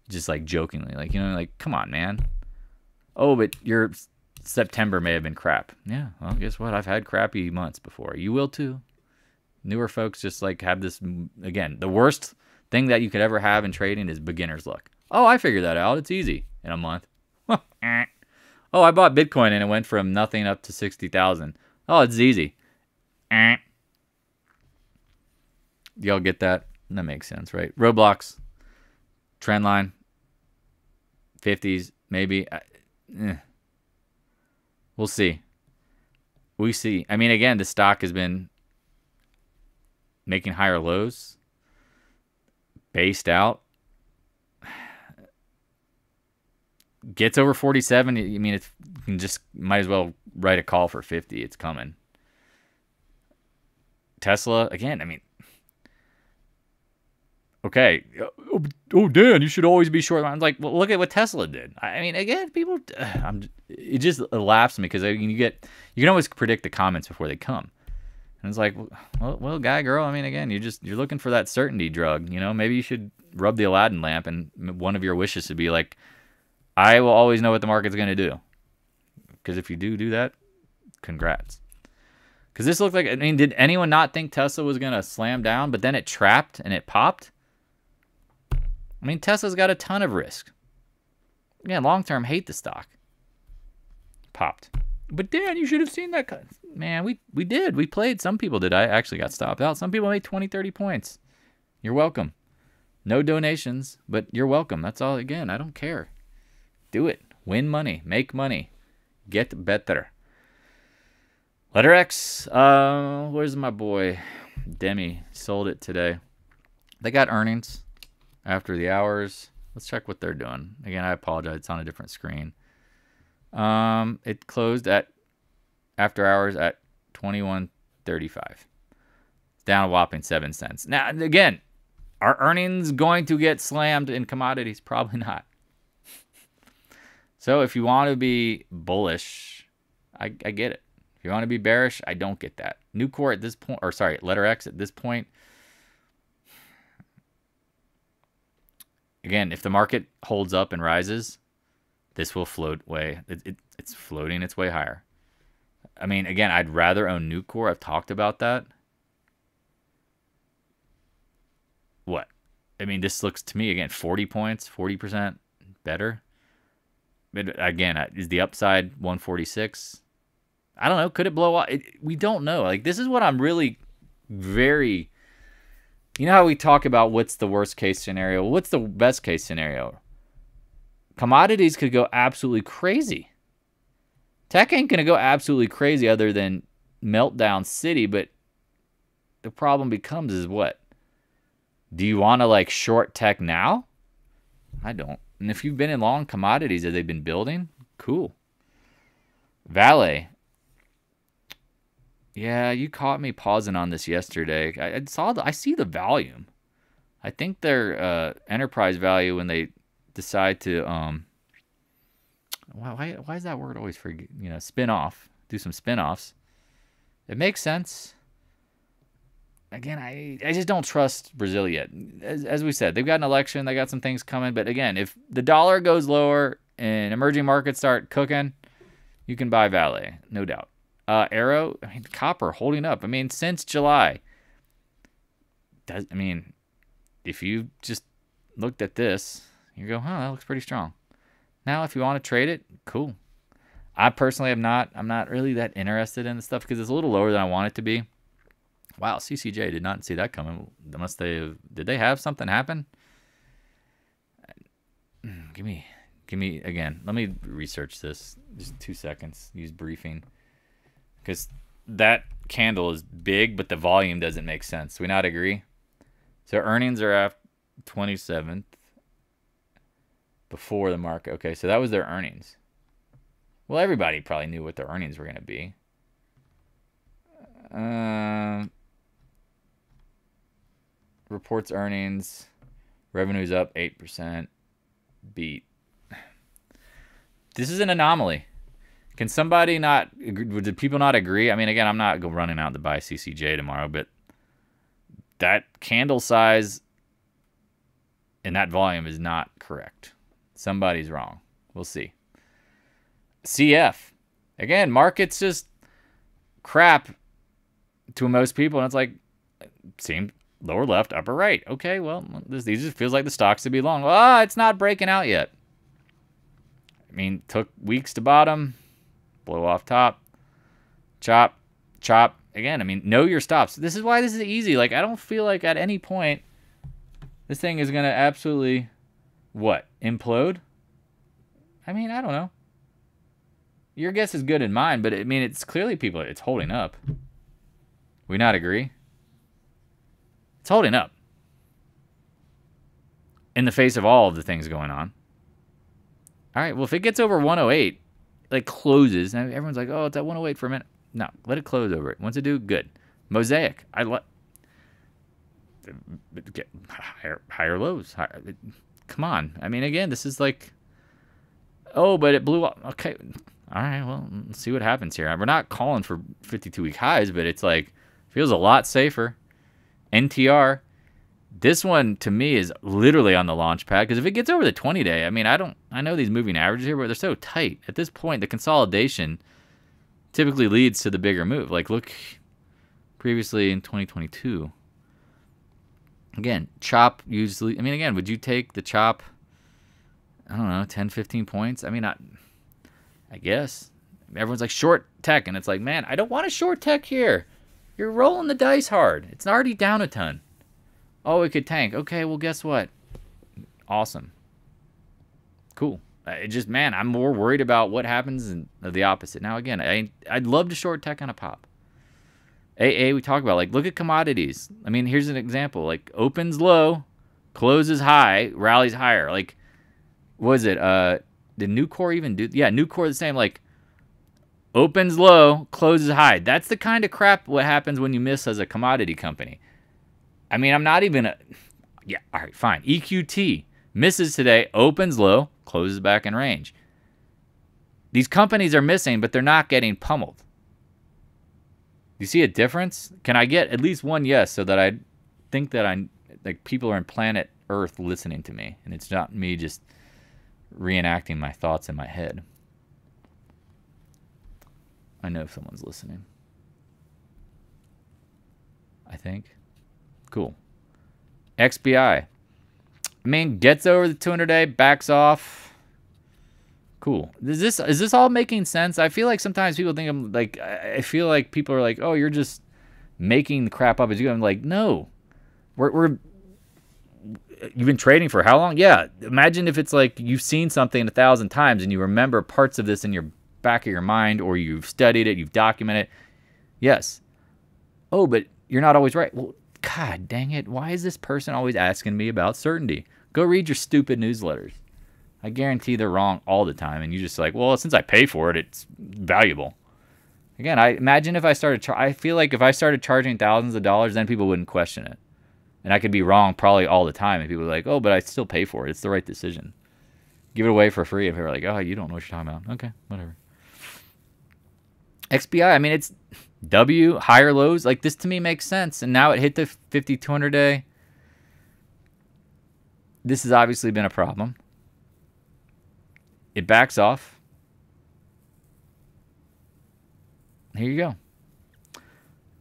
Just like jokingly, like, you know, like, come on, man. Oh, but your September may have been crap. Yeah, well, guess what? I've had crappy months before. You will too. Newer folks just like have this, again, the worst thing that you could ever have in trading is beginner's luck. Oh, I figured that out. It's easy in a month. Oh, I bought Bitcoin and it went from nothing up to 60,000. Oh, it's easy. Y'all get that? That makes sense, right? Roblox, trend line, 50s, maybe. We'll see. We see. I mean, again, the stock has been making higher lows, based out, gets over 47. I mean, you can just might as well write a call for 50. It's coming. Tesla, again, I mean, okay. Oh, Dan, you should always be short. I'm like, well, look at what Tesla did. I mean, again, people, it just laughs at me because you can always predict the comments before they come. And it's like, well, guy, girl, I mean, again, you're looking for that certainty drug. You know, maybe you should rub the Aladdin lamp, and one of your wishes should be like, I will always know what the market's going to do. Because if you do that, congrats. Because this looked like, I mean, did anyone not think Tesla was going to slam down, but then it trapped and it popped? I mean, Tesla's got a ton of risk. Yeah, long-term, hate the stock. Popped. But Dan, you should have seen that. Man, we did. We played. Some people did. I actually got stopped out. Some people made 20, 30 points. You're welcome. No donations, but you're welcome. That's all. Again, I don't care. Do it. Win money. Make money. Get better. Letter X. Where's my boy? Demi sold it today. They got earnings after the hours. Let's check what they're doing. Again, I apologize. It's on a different screen. It closed at after hours at 21.35. Down a whopping 7 cents. Now, again, are earnings going to get slammed in commodities? Probably not. So if you want to be bullish, I get it. If you want to be bearish, I don't get that. Nucor at this point, or sorry, letter X at this point. Again, if the market holds up and rises, this will float way. It's floating its way higher. I mean, again, I'd rather own Nucor. I've talked about that. What? I mean, this looks to me, again, 40 points, 40% better. But again, is the upside 146? I don't know. Could it blow up? We don't know. Like, this is what I'm really very... You know how we talk about what's the worst case scenario? What's the best case scenario? Commodities could go absolutely crazy. Tech ain't going to go absolutely crazy other than meltdown city, but the problem becomes is what? Do you want to like short tech now? I don't. And if you've been in long commodities that they've been building, cool. VALE. Yeah, you caught me pausing on this yesterday. I see the volume. I think their enterprise value when they decide to why is that word always for spin off? Do some spin-offs. It makes sense. Again, I just don't trust Brazil yet. As we said, they've got an election, they got some things coming, but again, if the dollar goes lower and emerging markets start cooking, you can buy VALE, no doubt. Arrow, I mean, copper holding up. I mean, since July. If you just looked at this, you go, huh, that looks pretty strong. Now, if you want to trade it, cool. I personally am not. I'm not really that interested in the stuff because it's a little lower than I want it to be. Wow, CCJ did not see that coming. Did they have something happen? Give me again. Let me research this. Just 2 seconds. Use briefing. Because that candle is big, but the volume doesn't make sense. We not agree? So earnings are after 27th before the market. Okay, so that was their earnings. Well, everybody probably knew what their earnings were going to be. Reports earnings. Revenue's up 8%. Beat. This is an anomaly. Can somebody not... Did people not agree? I mean, again, I'm not running out to buy CCJ tomorrow, but that candle size and that volume is not correct. Somebody's wrong. We'll see. CF. Again, market's just crap to most people, and it's like, same lower left, upper right. Okay, well, these just feels like the stocks to be long. Well, it's not breaking out yet. I mean, took weeks to bottom. Blow off top, chop, chop. Again, I mean, know your stops. This is why this is easy. Like, I don't feel like at any point this thing is going to absolutely, what, implode? I mean, I don't know. Your guess is good in mine, but I mean, it's clearly it's holding up. We not agree? It's holding up. In the face of all of the things going on. All right, well, if it gets over 108, like closes, and everyone's like, oh, it's at 108 for a minute. No, let it close over it. Once it do, good. Mosaic, get higher lows. Come on. I mean, again, this is like, oh, but it blew up. Okay, all right, well, let's see what happens here. We're not calling for 52-week highs, but it's like, feels a lot safer. NTR, this one, to me, is literally on the launch pad. Because if it gets over the 20-day, I mean, I know these moving averages here, but they're so tight. At this point, the consolidation typically leads to the bigger move. Like, look, previously in 2022. Again, chop usually... I mean, again, would you take the chop, I don't know, 10, 15 points? I mean, I guess. Everyone's like, short tech. And it's like, man, I don't want a short tech here. You're rolling the dice hard. It's already down a ton. Oh, it could tank. Okay, well, guess what? Awesome. Cool. It just, man, I'm more worried about what happens than the opposite. Now, again, I'd love to short tech on a pop. AA, we talk about, like, look at commodities. I mean, here's an example. Like, opens low, closes high, rallies higher. Like, what is it? Did Nucor even do? Yeah, Nucor the same. Like, opens low, closes high. That's the kind of crap what happens when you miss as a commodity company. I mean, I'm not even yeah, all right, fine. EQT misses today, opens low, closes back in range. These companies are missing, but they're not getting pummeled. You see a difference? Can I get at least one yes so that I think that like people are in planet Earth listening to me and it's not me just reenacting my thoughts in my head? I know if someone's listening. I think. Cool. XBI. I mean, gets over the 200-day, backs off. Cool. Is this all making sense? I feel like sometimes people think I'm like, I feel like people are like, oh, you're just making the crap up as you go. I'm like, no, you've been trading for how long? Yeah. Imagine if it's like you've seen something 1,000 times and you remember parts of this in your back of your mind, or you've studied it, you've documented it. Yes. Oh, but you're not always right. Well, God dang it. Why is this person always asking me about certainty? Go read your stupid newsletters. I guarantee they're wrong all the time. And you just like, well, since I pay for it, it's valuable. Again, I imagine if I started, I feel like if I started charging thousands of dollars, then people wouldn't question it. And I could be wrong probably all the time. And people are like, oh, but I still pay for it. It's the right decision. Give it away for free. If they're like, oh, you don't know what you're talking about. Okay, whatever. XBI, I mean, it's W, higher lows. Like, this to me makes sense. And now it hit the 50-200 day. This has obviously been a problem. It backs off. Here you go.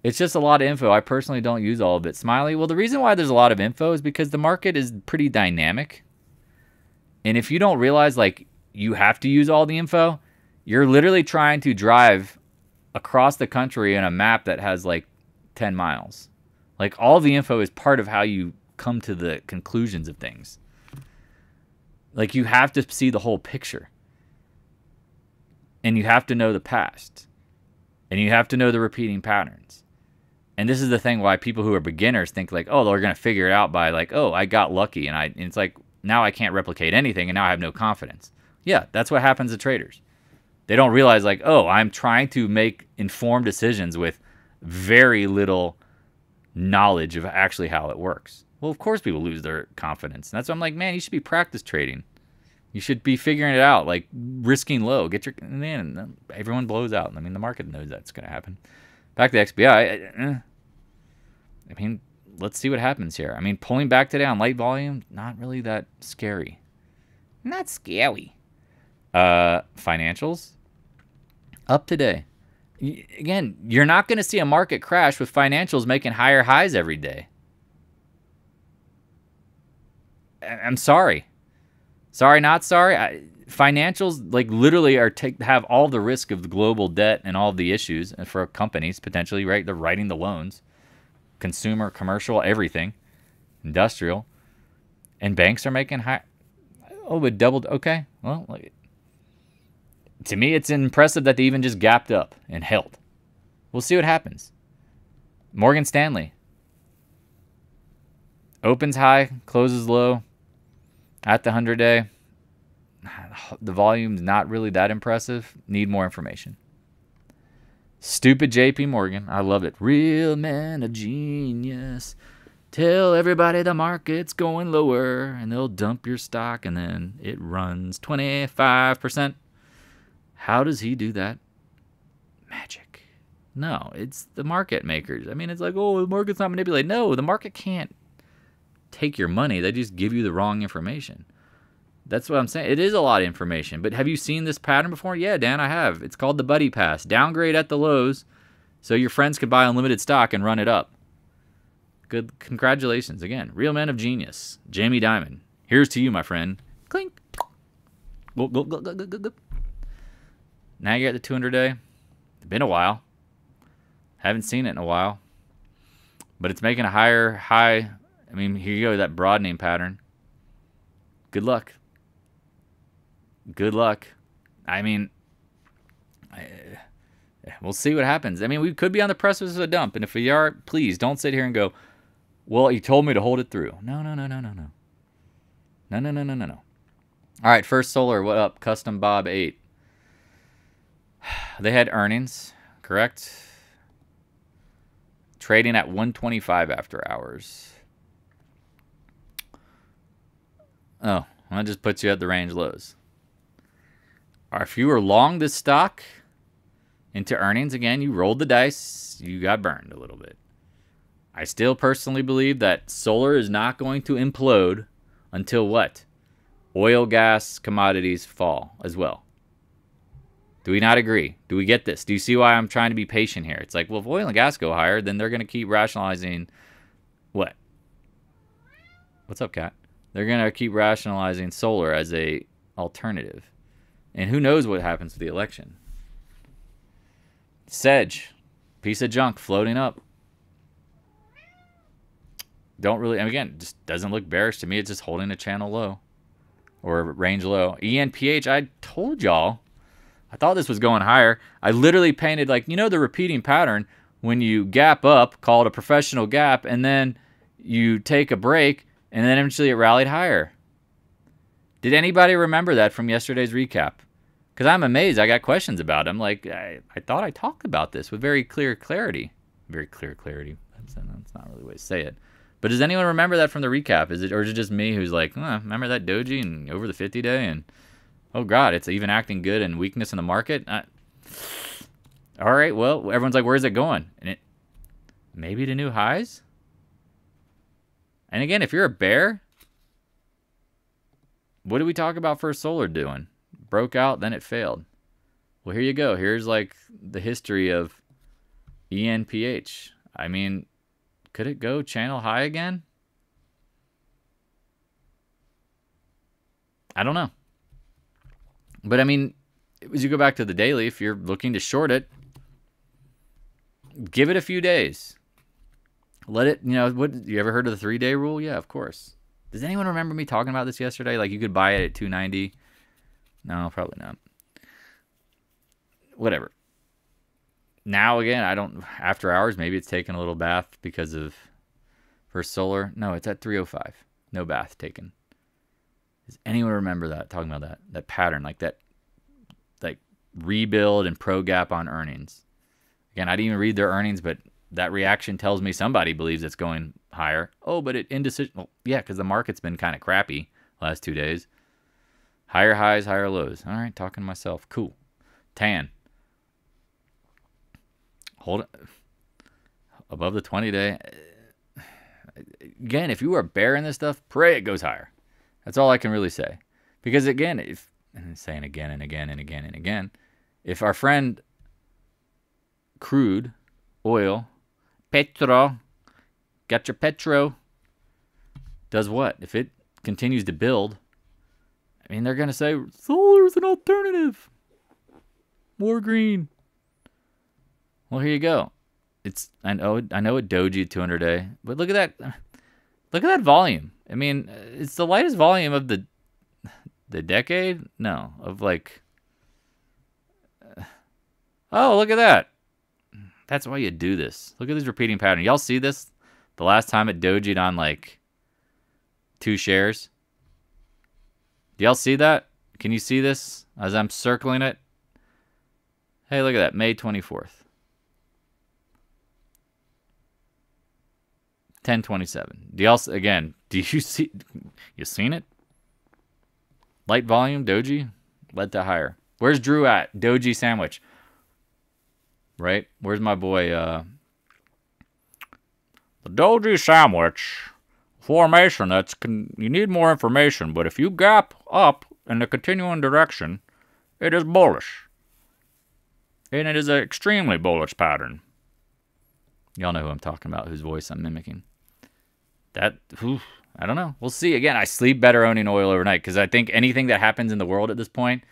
It's just a lot of info. I personally don't use all of it. Smiley, well, the reason why there's a lot of info is because the market is pretty dynamic. And if you don't realize, like, you have to use all the info, you're literally trying to drive across the country in a map that has, like, 10 miles. Like, all the info is part of how you come to the conclusions of things. Like, you have to see the whole picture. And you have to know the past. And you have to know the repeating patterns. And this is the thing why people who are beginners think like, oh, they're going to figure it out by like, oh, I got lucky. And it's like, now I can't replicate anything and now I have no confidence. Yeah, that's what happens to traders. They don't realize like, oh, I'm trying to make informed decisions with very little knowledge of actually how it works. Well, of course people lose their confidence. And that's why I'm like, man, you should be practice trading. You should be figuring it out, like risking low. Man, everyone blows out. I mean, the market knows that's going to happen. Back to XBI. I mean, let's see what happens here. I mean, pulling back today on light volume, not really that scary. Not scary. Financials, up today. Again, you're not going to see a market crash with financials making higher highs every day. I'm sorry. Sorry, not sorry. Financials, like, literally have all the risk of the global debt and all of the issues for companies, potentially, right? They're writing the loans. Consumer, commercial, everything. Industrial. And banks are making high. Oh, but doubled. Okay. Well, to me, it's impressive that they even just gapped up and held. We'll see what happens. Morgan Stanley. Opens high, closes low. At the 100-day, the volume's not really that impressive. Need more information. Stupid JP Morgan. I love it. Real man of genius. Tell everybody the market's going lower, and they'll dump your stock, and then it runs 25%. How does he do that? Magic. No, it's the market makers. I mean, it's like, oh, the market's not manipulated. No, the market can't take your money. They just give you the wrong information. That's what I'm saying. It is a lot of information. But have you seen this pattern before? Yeah, Dan, I have. It's called the buddy pass. Downgrade at the lows so your friends can buy unlimited stock and run it up. Good. Congratulations. Again, real man of genius. Jamie Dimon. Here's to you, my friend. Clink. Go, go, go, go, go, go, go. Now you're at the 200-day. It's been a while. Haven't seen it in a while. But it's making a higher high. I mean, here you go, that broadening pattern. Good luck. Good luck. I mean, we'll see what happens. I mean, we could be on the precipice of a dump. And if we are, please don't sit here and go, well, you told me to hold it through. No, no, no, no, no, no. No, no, no, no, no, no. All right, First Solar, what up? Custom Bob 8. They had earnings, correct? Trading at 125 after hours. Oh, that just puts you at the range lows. Or if you were long this stock into earnings, again, you rolled the dice, you got burned a little bit. I still personally believe that solar is not going to implode until what? Oil, gas, commodities fall as well. Do we not agree? Do we get this? Do you see why I'm trying to be patient here? It's like, well, if oil and gas go higher, then they're going to keep rationalizing what? What's up, Kat? They're going to keep rationalizing solar as a alternative. And who knows what happens with the election. Sedge, piece of junk floating up. Don't really, and again, just doesn't look bearish to me. It's just holding a channel low or range low. ENPH, I told y'all, I thought this was going higher. I literally painted like, you know, the repeating pattern when you gap up, call it a professional gap, and then you take a break, and then eventually it rallied higher. Did anybody remember that from yesterday's recap? Because I'm amazed. I got questions about it. I'm like, I thought I talked about this with very clear clarity. Very clear clarity. That's not really the way to say it. But does anyone remember that from the recap? Is it, or is it just me who's like, remember that doji and over the 50-day and oh God, it's even acting good and weakness in the market? All right, well, everyone's like, where's it going? And it maybe to new highs? And again, if you're a bear, what did we talk about First Solar doing? Broke out, then it failed. Well, here you go. Here's like the history of ENPH. I mean, could it go channel high again? I don't know. But I mean, as you go back to the daily, if you're looking to short it, give it a few days. Let it, you know, what, you ever heard of the 3-day rule? Yeah, of course. Does anyone remember me talking about this yesterday? Like you could buy it at 290? No, probably not. Whatever. Now again, I don't, after hours, maybe it's taking a little bath because of First Solar. No, it's at 305. No bath taken. Does anyone remember that? Talking about that pattern, like that, like rebuild and pro gap on earnings. Again, I didn't even read their earnings, but that reaction tells me somebody believes it's going higher. Oh, but it indecision. Well, yeah, because the market's been kind of crappy last 2 days. Higher highs, higher lows. All right, talking to myself. Cool. Tan. Hold it above the 20-day. Again, if you are a bear in this stuff, pray it goes higher. That's all I can really say. Because again, if, and I'm saying again and again and again and again, if our friend crude, oil, petro, got your petro, does what? If it continues to build, I mean, they're going to say, solar's an alternative. More green. Well, here you go. It's I know it doji 200-day, but look at that. Look at that volume. I mean, it's the lightest volume of the decade. No, of like. Oh, look at that. That's why you do this. Look at this repeating pattern. Y'all see this? The last time it dojied on like 2 shares. Do y'all see that? Can you see this as I'm circling it? Hey, look at that. May 24th. 1027. Do y'all, again, do you see, you seen it? Light volume, doji, led to higher. Where's Drew at? Doji sandwich. Right? Where's my boy? The doji sandwich formation, you need more information, but if you gap up in the continuing direction, it is bullish. And it is an extremely bullish pattern. Y'all know who I'm talking about, whose voice I'm mimicking. That, I don't know. We'll see. Again, I sleep better owning oil overnight because I think anything that happens in the world at this point,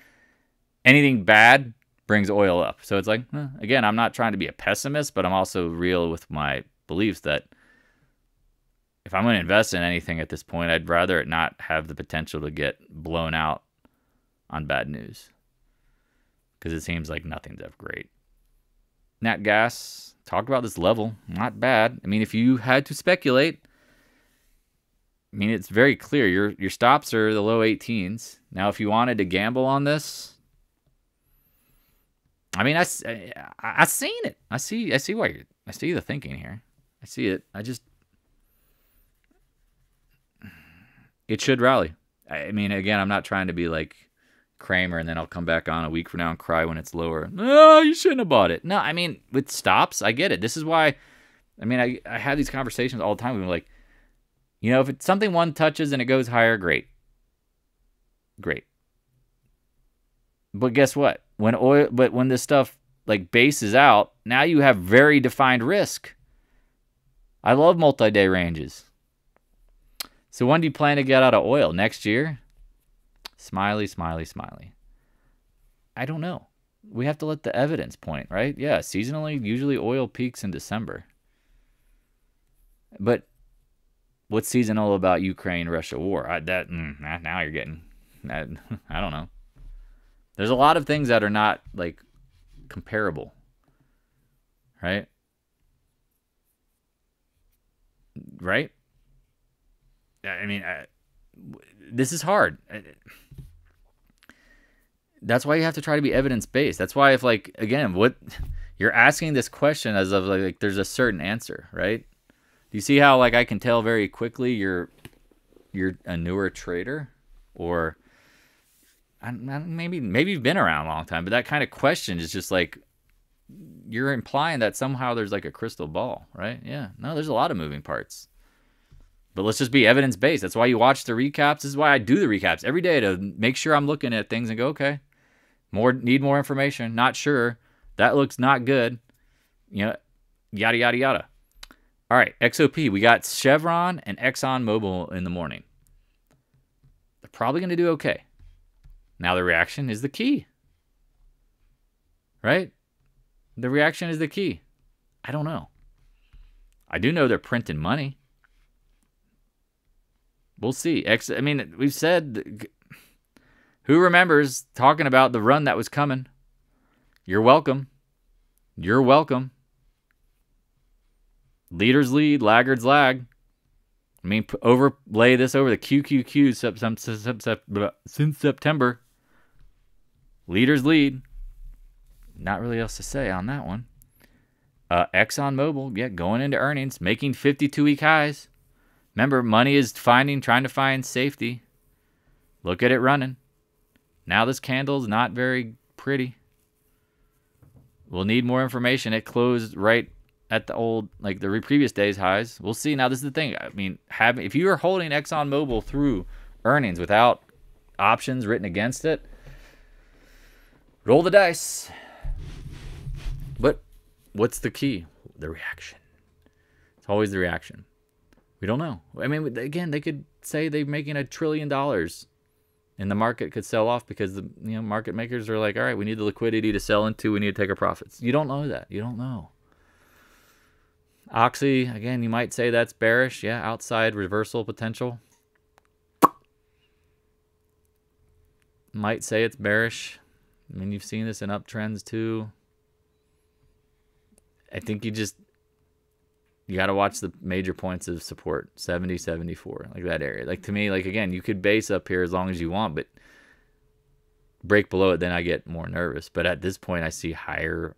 anything bad brings oil up. So it's like, again, I'm not trying to be a pessimist, but I'm also real with my beliefs that if I'm going to invest in anything at this point, I'd rather it not have the potential to get blown out on bad news. Because it seems like nothing's ever great. Nat gas, talk about this level. Not bad. I mean, if you had to speculate, I mean, it's very clear. Your stops are the low 18s. Now, if you wanted to gamble on this, I mean, I seen it. I see why I see the thinking here. I see it. It should rally. I mean, again, I'm not trying to be like Kramer and then I'll come back on a week from now and cry when it's lower. No, you shouldn't have bought it. No, I mean, with stops, I get it. This is why, I mean, I have these conversations all the time. We're like, you know, if it's something one touches and it goes higher, great. Great. But guess what? When this stuff like bases out, now you have very defined risk. I love multi-day ranges. So when do you plan to get out of oil? Next year? Smiley, smiley, smiley. I don't know. We have to let the evidence point, right? Yeah, seasonally, usually oil peaks in December. But What's seasonal about Ukraine-Russia war? Now you're getting, I don't know. There's a lot of things that are not like comparable, right? Right? I mean, this is hard. That's why you have to try to be evidence-based. That's why if like, again, what you're asking this question as of like there's a certain answer, right? Do you see how like I can tell very quickly you're a newer trader, or maybe you've been around a long time, but that kind of question is just like you're implying that somehow there's like a crystal ball, right? Yeah, no, there's a lot of moving parts. But let's just be evidence-based. That's why you watch the recaps. This is why I do the recaps every day, to make sure I'm looking at things and go, okay, need more information. Not sure. That looks not good. You know, yada, yada, yada. All right, XOP. We got Chevron and ExxonMobil in the morning. They're probably going to do okay. Now the reaction is the key. Right? The reaction is the key. I don't know. I do know they're printing money. We'll see. I mean, we've said, who remembers talking about the run that was coming? You're welcome. You're welcome. Leaders lead, laggards lag. I mean, overlay this over the QQQ since September. Leaders lead. Not really else to say on that one. ExxonMobil, yeah, going into earnings, making 52-week highs. Remember, money is trying to find safety. Look at it running. Now this candle's not very pretty. We'll need more information. It closed right at the old, like the previous day's highs. We'll see. Now this is the thing. I mean, if you are holding ExxonMobil through earnings without options written against it, roll the dice. But what's the key? The reaction. It's always the reaction. We don't know. I mean, again, they could say they're making $1 trillion, and the market could sell off because the market makers are like, all right, we need the liquidity to sell into. We need to take our profits. You don't know that. You don't know. Oxy, again, you might say that's bearish. Yeah, outside reversal potential. Might say it's bearish. I mean, you've seen this in uptrends too. I think you got to watch the major points of support, 70, 74, like that area. Like to me, like again, you could base up here as long as you want, but break below it, then I get more nervous. But at this point, I see higher.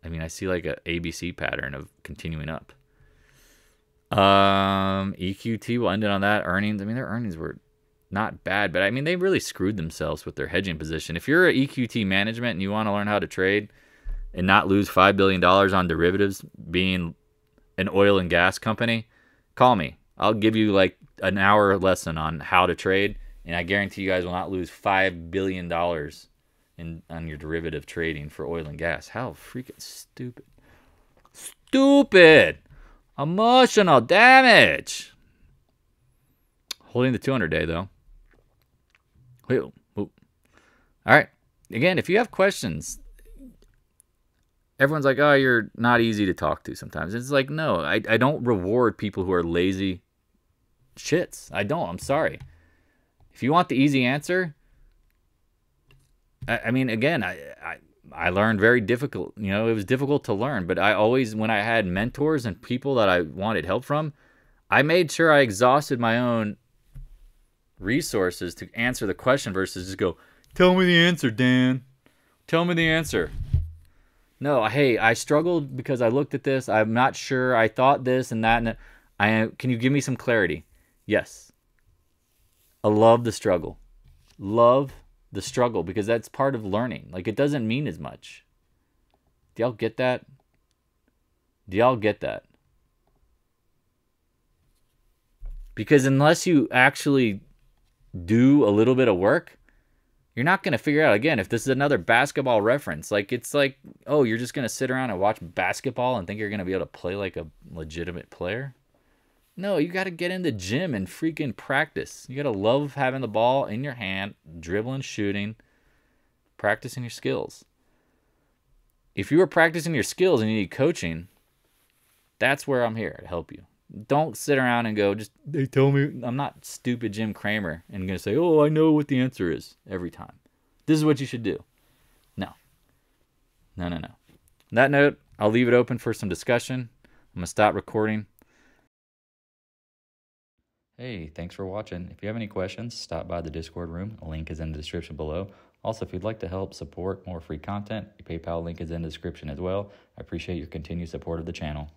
I mean, I see like a ABC pattern of continuing up. EQT will end it on that. Earnings, I mean, their earnings were not bad, but I mean, they really screwed themselves with their hedging position. If you're an EQT management and you want to learn how to trade and not lose $5 billion on derivatives, being an oil and gas company, call me. I'll give you like an hour lesson on how to trade, and I guarantee you guys will not lose $5 billion on your derivative trading for oil and gas. How freaking stupid. Stupid. Emotional damage. Holding the 200-day, though. Wait. All right. Again, if you have questions, everyone's like, oh, you're not easy to talk to sometimes. It's like, no, I don't reward people who are lazy shits. I don't. I'm sorry. If you want the easy answer, I mean, again, I learned very difficult. It was difficult to learn. But I always, when I had mentors and people that I wanted help from, I made sure I exhausted my own resources to answer the question versus just go, tell me the answer, Dan. Tell me the answer. No, hey, I struggled because I looked at this. I'm not sure. I thought this and that. And can you give me some clarity? Yes. I love the struggle. Love the struggle because that's part of learning. Like, it doesn't mean as much. Do y'all get that? Do y'all get that? Because unless you actually do a little bit of work, you're not going to figure out, again, if this is another basketball reference. Like, it's like, oh, you're just going to sit around and watch basketball and think you're going to be able to play like a legitimate player? No, you got to get in the gym and freaking practice. You got to love having the ball in your hand, dribbling, shooting, practicing your skills. If you are practicing your skills and you need coaching, that's where I'm here to help you. Don't sit around and go, just, they tell me. I'm not stupid Jim Cramer and going to say, oh, I know what the answer is every time. This is what you should do. No. No. On that note, I'll leave it open for some discussion. I'm going to stop recording. Hey, thanks for watching. If you have any questions, stop by the Discord room. A link is in the description below. Also, if you'd like to help support more free content, the PayPal link is in the description as well. I appreciate your continued support of the channel.